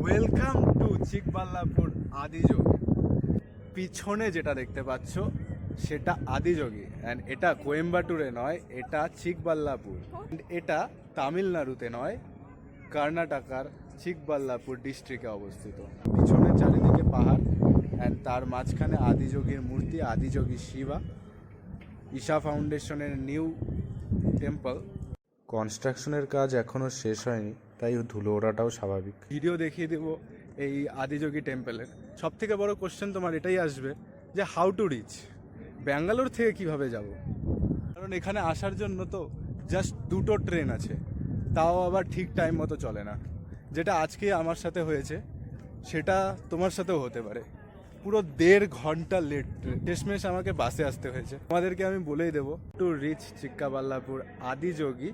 Welcome to Chikballapur Adiyogi. পিছনে যেটা দেখতে পাচ্ছ সেটা আদিযোগী, অ্যান্ড এটা কোয়েম্বাটুরে নয়, এটা চিকবাল্লাপুর। এটা তামিলনাড়ুতে নয়, কর্ণাটকার চিকবাল্লাপুর ডিস্ট্রিক্টে অবস্থিত। পিছনে চারিদিকে পাহাড়, অ্যান্ড তার মাঝখানে আদিযোগীর মূর্তি, আদিযোগী শিবা। ঈশা ফাউন্ডেশনের নিউ টেম্পল। কনস্ট্রাকশনের কাজ এখনও শেষ হয়নি, তাই ধুলো ওড়াটাও স্বাভাবিক। ভিডিও দেখিয়ে দেবো এই আদিযোগী টেম্পলের। সব থেকে বড় কোশ্চেন তোমার এটাই আসবে যে হাউ টু রিচ, ব্যাঙ্গালোর থেকে কিভাবে যাব। কারণ এখানে আসার জন্য তো জাস্ট দুটো ট্রেন আছে, তাও আবার ঠিক টাইম মতো চলে না। যেটা আজকে আমার সাথে হয়েছে সেটা তোমার সাথেও হতে পারে। পুরো 1.5 ঘন্টা লেট ট্রেন, শেষমেশ আমাকে বাসে আসতে হয়েছে। তোমাদেরকে আমি বলেই দেবো, to reach Chikkaballapur Adiyogi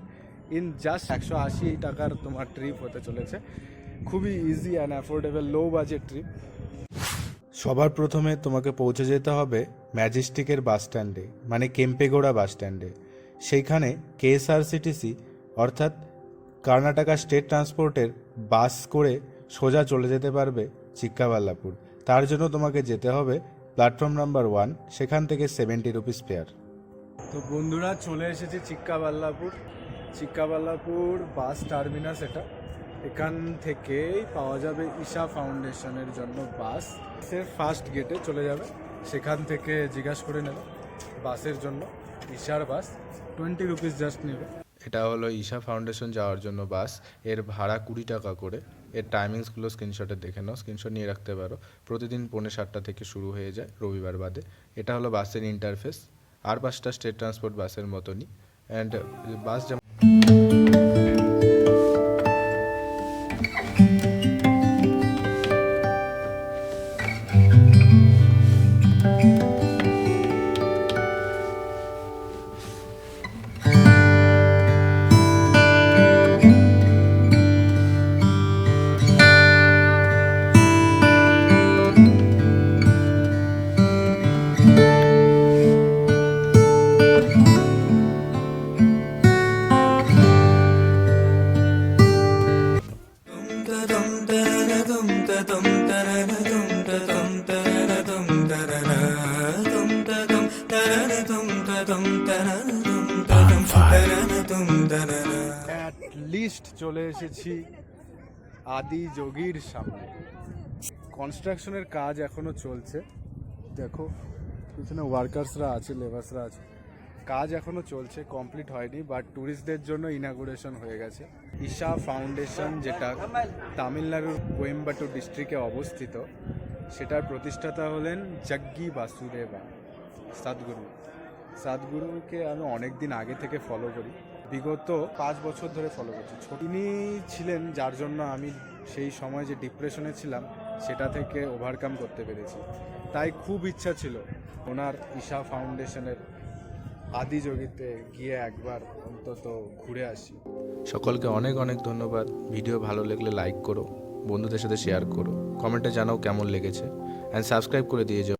in just 180 টাকার তোমার ট্রিপ হতে চলেছে। খুবই easy and affordable, low budget trip. সবার প্রথমে তোমাকে পৌঁছে যেতে হবে ম্যাজেস্টিকের বাস স্ট্যান্ডে, মানে কেম্পেগৌড়া বাস স্ট্যান্ডে। সেইখানে কেএসআরসিটিসি অর্থাৎ কর্ণাটকা স্টেট ট্রান্সপোর্টের বাস করে সোজা চলে যেতে পারবে চিক্কাবাল্লাপুর। তার জন্য তোমাকে যেতে হবে প্ল্যাটফর্ম নাম্বার 1, সেখান থেকে 70 রুপিস ফেয়ার। তো বন্ধুরা, চলে এসেছি চিক্কাবাল্লাপুর। চিক্কাবাল্লাপুর বাস টার্মিনাস এটা। এখান থেকেই পাওয়া যাবে ঈশা ফাউন্ডেশনের জন্য বাস। বাসের ফার্স্ট গেটে চলে যাবে, সেখান থেকে জিজ্ঞাসা করে নেবে বাসের জন্য। ঈশার বাস 20 রুপিস জাস্ট নেবে। এটা হলো ঈশা ফাউন্ডেশন যাওয়ার জন্য বাস। এর ভাড়া 20 টাকা করে। এর টাইমিংসগুলো স্ক্রিনশটে দেখে নাও, স্ক্রিনশট নিয়ে রাখতে পারো। প্রতিদিন 7:45 থেকে শুরু হয়ে যায়, রবিবার বাদে। এটা হলো বাসের ইন্টারফেস, আর 5টা স্টেট ট্রান্সপোর্ট বাসের মতনই। অ্যান্ড বাস যেমন লিস্ট চলে এসেছি আদিযোগীর সামনে। কনস্ট্রাকশনের কাজ এখনো চলছে, দেখো পিছনে ওয়ার্কার্সরা আছে, লেবার্সরা আছে। কাজ এখনো চলছে, কমপ্লিট হয়নি, বাট ট্যুরিস্টদের জন্য ইনাগুরেশন হয়ে গেছে। ঈশা ফাউন্ডেশন, যেটা তামিলনাড়ুর কোয়েম্বাটুর ডিস্ট্রিক্টে অবস্থিত, সেটার প্রতিষ্ঠাতা হলেন জগ্গি বাসুদেবা সাদগুরু। সাদগুরুকে আমি অনেক দিন আগে থেকে ফলো করি, বিগত 5 বছর ধরে ফলো করছি। তিনি ছিলেন যার জন্য আমি সেই সময় যে ডিপ্রেশনে ছিলাম সেটা থেকে ওভারকাম করতে পেরেছি। তাই খুব ইচ্ছা ছিল ওনার ঈশা ফাউন্ডেশনের আদিযোগীতে গিয়ে একবার অন্তত ঘুরে আসি। সকলকে অনেক অনেক ধন্যবাদ। ভিডিও ভালো লাগলে লাইক করো, বন্ধুদের সাথে শেয়ার করো, কমেন্টে জানাও কেমন লেগেছে, অ্যান্ড সাবস্ক্রাইব করে দিয়ে যাও।